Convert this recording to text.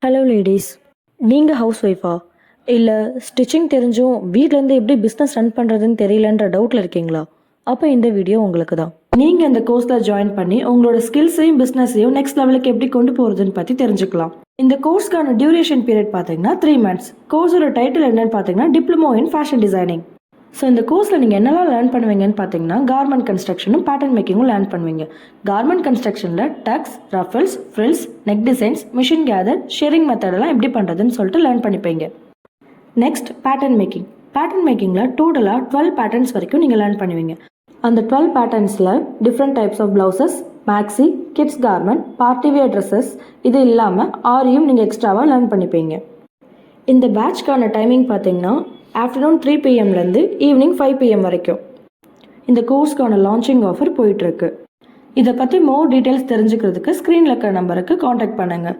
Hello ladies, நீங்கள் house ஒய்ஃபா இல்லை ஸ்டிச்சிங் தெரிஞ்சும் வீட்டிலேருந்து எப்படி பிஸ்னஸ் ரன் பண்ணுறதுன்னு தெரியலன்ற டவுட்டில் இருக்கீங்களா? அப்போ இந்த வீடியோ உங்களுக்கு தான். நீங்கள் இந்த கோர்ஸில் ஜாயின் பண்ணி உங்களோட ஸ்கில்ஸையும் பிஸ்னஸையும் நெக்ஸ்ட் லெவலுக்கு எப்படி கொண்டு போகிறதுன்னு பற்றி தெரிஞ்சுக்கலாம். இந்த கோர்ஸ்க்கான டியூரேஷன் பீரியட் பார்த்தீங்கன்னா 3 months. கோர்ஸோட டைட்டில் என்னன்னு பார்த்தீங்கன்னா diploma in fashion designing. So இந்த கோர்ஸில் நீங்கள் என்னெல்லாம் லேர்ன் பண்ணுவீங்கன்னு பார்த்தீங்கன்னா கார்மெண்ட் கன்ஸ்ட்ரக்ஷனும் பேட்டர்ன் மேக்கிங்கும் லேர்ன் பண்ணுவீங்க. கார்மெண்ட் கன்ஸ்ட்ரக்ஷனில் tucks, ruffles, frills, neck designs, machine gather, shirring மெத்தடெல்லாம் எப்படி பண்ணுறதுன்னு சொல்லிட்டு லேர்ன் பண்ணிப்பீங்க. Next pattern making. பேட்டர்ன் மேக்கிங்கில் டோட்டலாக 12 பேட்டர்ன்ஸ் வரைக்கும் நீங்கள் லேர்ன் பண்ணுவீங்க. அந்த 12 பேட்டர்ன்ஸில் different types of blouses, maxi, kids garment, partywear dresses, இது இல்லாமல் ஆரியும் நீங்கள் எக்ஸ்ட்ராவாக லேர்ன் பண்ணிப்பீங்க. இந்த பேட்ச்க்கான டைமிங் பார்த்தீங்கன்னா ஆஃப்டர்நூன் 3 PM ஈவினிங் 5 PM வரைக்கும். இந்த கோர்ஸ்க்கான லான்ச்சிங் ஆஃபர் போயிட்டுருக்கு. இதை பற்றி மோர் டீட்டெயில்ஸ் தெரிஞ்சுக்கிறதுக்கு ஸ்க்ரீனில் இருக்கிற நம்பருக்கு காண்டாக்ட் பண்ணுங்கள்.